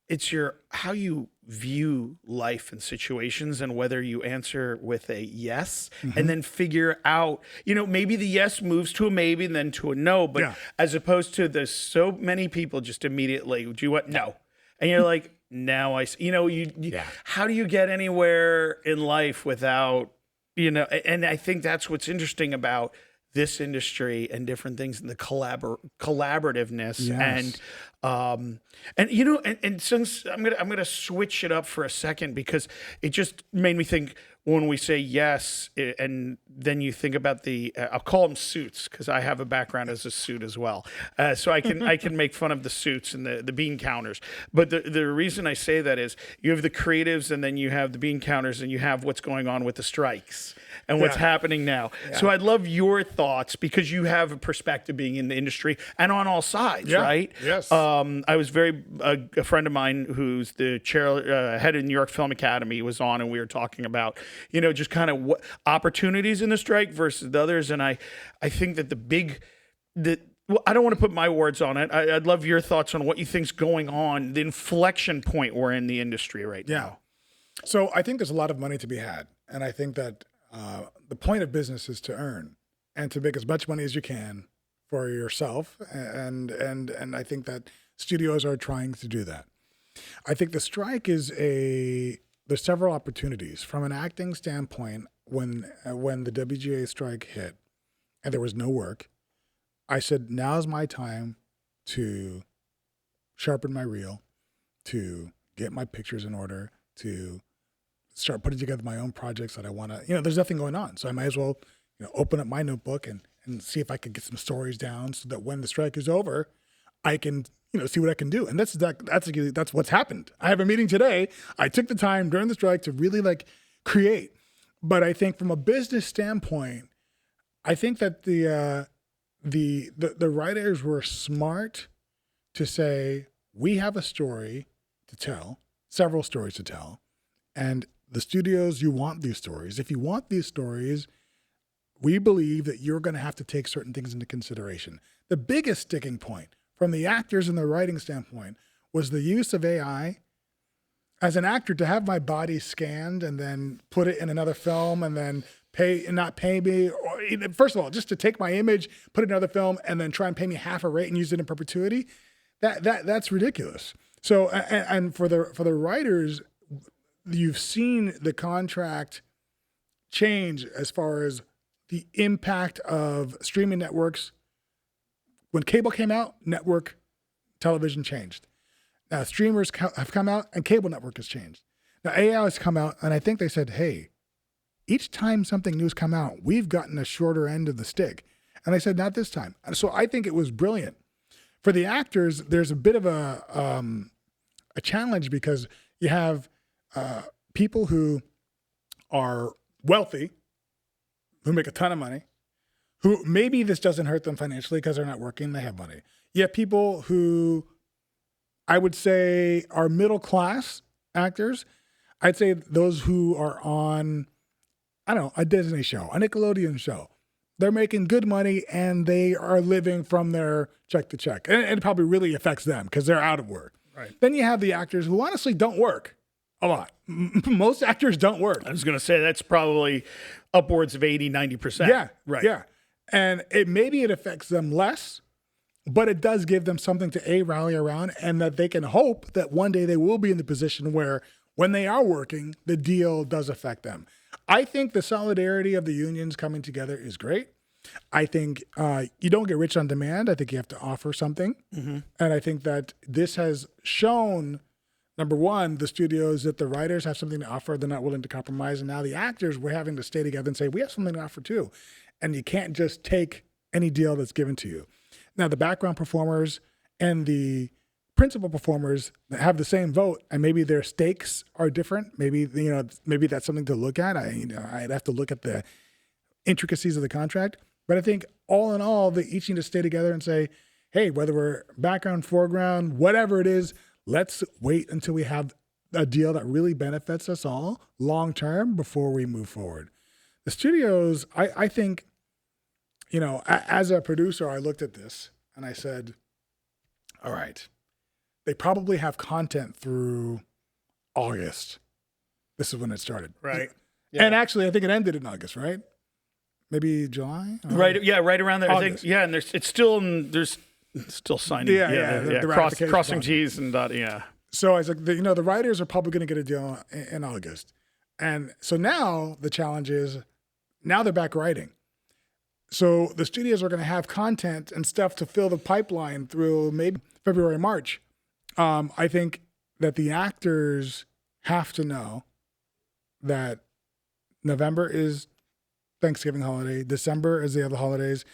it's your how you view life and situations and whether you answer with a yes and Hmm. then figure out, maybe the yes moves to a maybe and then to a no, but Yeah. as opposed to there's so many people just immediately, do you want no? And you're like, now you Yeah. how do you get anywhere in life without, and I think that's what's interesting about this industry and different things and the collaborativeness Yes. and since I'm gonna switch it up for a second because it just made me think when we say yes and then you think about the I'll call them suits because I have a background as a suit as well, so I can make fun of the suits and the bean counters, but the reason I say that is you have the creatives and then you have the bean counters and you have what's going on with the strikes and what's Yeah. happening now. So I'd love your thoughts because you have a perspective being in the industry and on all sides, Yeah. right? Yes. I was a friend of mine who's the head of New York Film Academy was on, and we were talking about, just kind of what opportunities in the strike versus the others. And I think that well, I don't want to put my words on it. I'd love your thoughts on what you think's going on, the inflection point we're in the industry right Yeah. now. So I think there's a lot of money to be had, and I think that the point of business is to earn and to make as much money as you can for yourself, and I think that studios are trying to do that. I think the strike is there's several opportunities from an acting standpoint. When the WGA strike hit and there was no work, I said now's my time to sharpen my reel, to get my pictures in order, to start putting together my own projects that I want to, there's nothing going on. So I might as well, open up my notebook and see if I can get some stories down so that when the strike is over, I can, see what I can do. And that's what's happened. I have a meeting today. I took the time during the strike to really create. But I think from a business standpoint, I think that the writers were smart to say, we have a story to tell, several stories to tell. And the studios, you want these stories. If you want these stories, we believe that you're going to have to take certain things into consideration. The biggest sticking point from the actors and the writing standpoint was the use of AI. As an actor, to have my body scanned and then put it in another film and then not pay me, or first of all, just to take my image, put it in another film, and then try and pay me half a rate and use it in perpetuity, that's ridiculous. So, and for the writers, you've seen the contract change as far as the impact of streaming networks. When cable came out, network television changed. Now streamers have come out and cable network has changed. Now AI has come out and I think they said, hey, each time something new's come out, we've gotten a shorter end of the stick. And I said, not this time. And so I think it was brilliant. For the actors, there's a bit of a challenge because you have people who are wealthy, who make a ton of money, who maybe this doesn't hurt them financially because they're not working, they have money. You have people who I would say are middle class actors. I'd say those who are on, I don't know, a Disney show, a Nickelodeon show. They're making good money and they are living from their check to check. And it probably really affects them because they're out of work. Right. Then you have the actors who honestly don't work a lot. Most actors don't work. I was going to say that's probably upwards of 80-90%. Yeah. Right. Yeah. And maybe it affects them less, but it does give them something to rally around and that they can hope that one day they will be in the position where when they are working, the deal does affect them. I think the solidarity of the unions coming together is great. I think you don't get rich on demand. I think you have to offer something. Mm-hmm. And I think that this has shown, number one, the studios that the writers have something to offer. They're not willing to compromise. And now the actors, we're having to stay together and say, we have something to offer too. And you can't just take any deal that's given to you. Now, the background performers and the principal performers have the same vote, and maybe their stakes are different. Maybe that's something to look at. I'd have to look at the intricacies of the contract. But I think all in all, they each need to stay together and say, hey, whether we're background, foreground, whatever it is, let's wait until we have a deal that really benefits us all long term before we move forward. The studios, I think, as a producer, I looked at this and I said, all right, they probably have content through August. This is when it started. Right. And actually, I think it ended in August, right? Maybe July? Right. Yeah. Right around there. August. I think. Yeah. And it's still signing. The ratification crossing process. T's and dot. Yeah. So it's like, the writers are probably going to get a deal in August. And so now the challenge is, now they're back writing. So the studios are going to have content and stuff to fill the pipeline through maybe February, March. I think that the actors have to know that November is Thanksgiving holiday, December is the other holidays,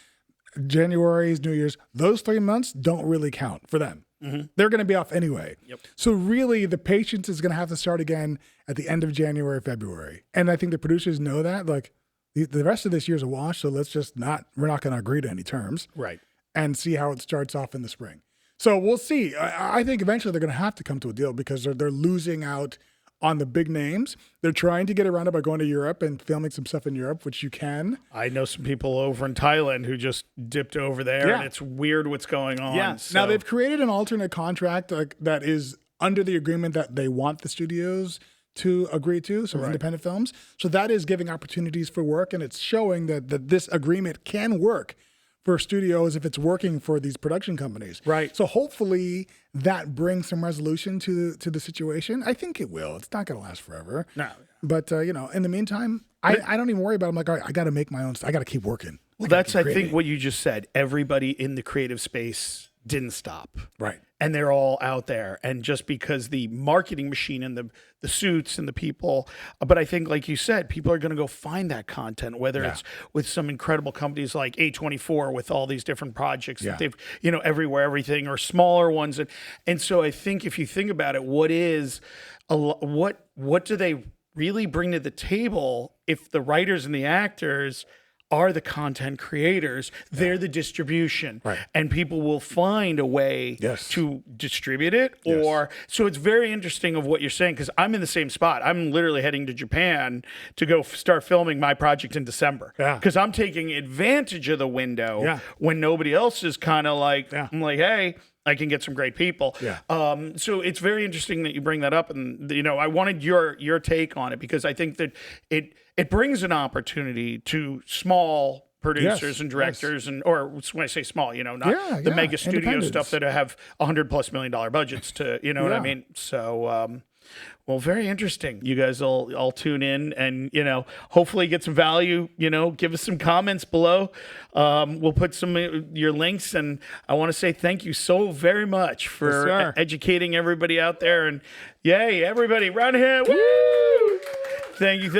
January is New Year's. Those 3 months don't really count for them. Mm-hmm. They're going to be off anyway. Yep. So really the patience is going to have to start again at the end of January, February. And I think the producers know that, like, the rest of this year's a wash, so we're not going to agree to any terms. Right. And see how it starts off in the spring. So we'll see. I think eventually they're going to have to come to a deal because they're losing out on the big names. They're trying to get around it by going to Europe and filming some stuff in Europe, which you can. I know some people over in Thailand who just dipped over there, and it's weird what's going on. Yeah. So. Now they've created an alternate contract that is under the agreement that they want the studios to agree to, some independent films. So that is giving opportunities for work, and it's showing that this agreement can work for studios if it's working for these production companies. Right. So hopefully that brings some resolution to the situation. I think it will. It's not going to last forever. No. But, in the meantime, I don't even worry about it. I'm like, all right, I got to make my own stuff. I got to keep working. Well, that's, I think, what you just said. Everybody in the creative space didn't stop. Right. And they're all out there. And just because the marketing machine and the suits and the people, but I think, like you said, people are going to go find that content, whether it's with some incredible companies like A24 with all these different projects that they've, everywhere, everything, or smaller ones. And so I think if you think about it, what do they really bring to the table if the writers and the actors are the content creators? They're the distribution, and people will find a way to distribute it. Or so it's very interesting of what you're saying, because I'm in the same spot. I'm literally heading to Japan to go start filming my project in December, because I'm taking advantage of the window when nobody else is kind of like, I'm like, hey, I can get some great people. So it's very interesting that you bring that up, and I wanted your take on it, because I think that it brings an opportunity to small producers and directors, or when I say small, not the mega studio stuff that have $100+ million budgets to, what I mean? So, well, very interesting. You guys all tune in and, hopefully get some value, give us some comments below. We'll put some your links, and I want to say thank you so very much for educating everybody out there, and yay, everybody, round of applause. Woo! Thank you.